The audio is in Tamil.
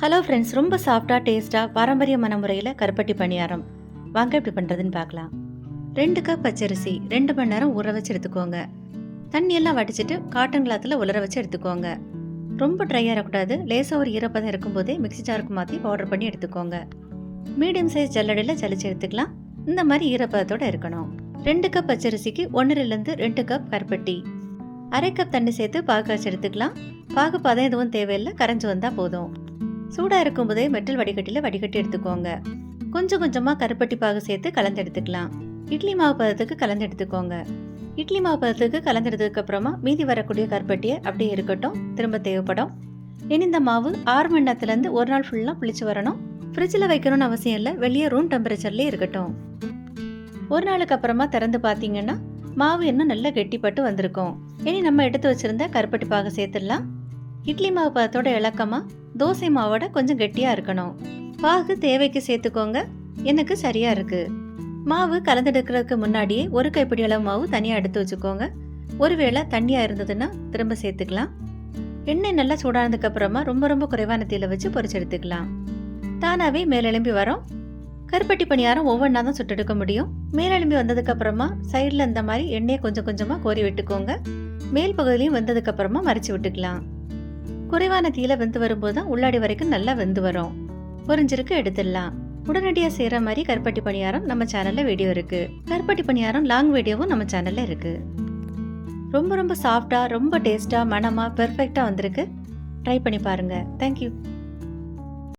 ஹலோ ஃப்ரெண்ட்ஸ், ரொம்ப சாஃப்டாக டேஸ்ட்டாக பாரம்பரியமான முறையில் கருப்பட்டி பணியாரம் வாங்க எப்படி பண்ணுறதுன்னு பார்க்கலாம். 2 கப் பச்சரிசி 2 மணி நேரம் ஊற வச்சு எடுத்துக்கோங்க. தண்ணியெல்லாம் வடிச்சிட்டு காட்டன் கிளாத்தில் உலர வச்சு எடுத்துக்கோங்க. ரொம்ப ட்ரையாக இருக்கக்கூடாது. லேசாக ஒரு ஈரப்பதம் இருக்கும்போதே மிக்ஸி ஜாருக்கு மாற்றி பவுடர் பண்ணி எடுத்துக்கோங்க. மீடியம் சைஸ் ஜல்லடையில் ஜலிச்சு எடுத்துக்கலாம். இந்த மாதிரி ஈரப்பதத்தோடு இருக்கணும். 2 கப் பச்சரிசிக்கு 1லேருந்து 2 கப் கருப்பட்டி, அரை கப் தண்ணி சேர்த்து பாகு காய்ச்சி எடுத்துக்கலாம். பாகு பதம் எதுவும் தேவையில்லை, கரைஞ்சி வந்தால் போதும். சூடாக இருக்கும்போதே மெட்டல் வடிகட்டியில் வடிகட்டி எடுத்துக்கோங்க. கொஞ்சம் கொஞ்சமாக கருப்பட்டி பாகு சேர்த்து கலந்து எடுத்துக்கலாம். இட்லி மாவு பதத்துக்கு கலந்து எடுத்துக்கோங்க. இட்லி மாவு பதத்துக்கு கலந்துடுறதுக்கு அப்புறமா மீதி வரக்கூடிய கருப்பட்டியை அப்படியே இருக்கட்டும், திரும்ப தேவைப்படும். இனி இந்த மாவு 6 மணி நேரத்துலேருந்து ஒரு நாள் ஃபுல்லாக புளிச்சு வரணும். ஃப்ரிட்ஜில் வைக்கணும்னு அவசியம் இல்லை, வெளியே ரூம் டெம்பரேச்சர்லேயே இருக்கட்டும். ஒரு நாளுக்கு அப்புறமா திறந்து பார்த்தீங்கன்னா மாவு இன்னும் நல்லா கெட்டிப்பட்டு வந்திருக்கும். இனி நம்ம எடுத்து வச்சிருந்த கருப்பட்டி பாகு சேர்த்துடலாம். இட்லி மாவு பதத்தோட இலக்கமாக தோசை மாவோட கொஞ்சம் கெட்டியாக இருக்கணும். பாகு தேவைக்கு சேர்த்துக்கோங்க. எனக்கு சரியாக இருக்குது. மாவு கலந்தெடுக்கிறதுக்கு முன்னாடியே ஒரு கைப்பிடி அளவு மாவு தனியாக எடுத்து வச்சுக்கோங்க. ஒருவேளை தண்ணியாக இருந்ததுன்னா திரும்ப சேர்த்துக்கலாம். எண்ணெய் நல்லா சூடானதுக்கு அப்புறமா ரொம்ப குறைவான தீயில வச்சு பொரிச்சு எடுத்துக்கலாம். தானாகவே மேலெலும்பி வரும். கருப்பட்டி பணியாரம் ஒவ்வொன்றா தான் சுட்டெடுக்க முடியும். மேலெலும்பி வந்ததுக்கு அப்புறமா சைடில் இந்த மாதிரி எண்ணெயை கொஞ்சம் கொஞ்சமாக கோரி விட்டுக்கோங்க. மேல் பகுதியிலையும் வெந்ததுக்கு அப்புறமா மறைச்சு விட்டுக்கலாம். குறைவான தீயில வெந்து வரும்போது தான் உள்ளாடி வரைக்கும் நல்லா வெந்து வரும். பொரிஞ்சிருக்கு, எடுத்துடலாம். உடனடியாக செய்கிற மாதிரி கருப்பட்டி பணியாரம் நம்ம சேனலில் வீடியோ இருக்குது. கருப்பட்டி பணியாரம் லாங் வீடியோவும் நம்ம சேனலில் இருக்குது. ரொம்ப சாஃப்டாக, ரொம்ப டேஸ்ட்டாக, மனமாக, பெர்ஃபெக்டாக வந்திருக்கு. ட்ரை பண்ணி பாருங்கள். தேங்க்யூ.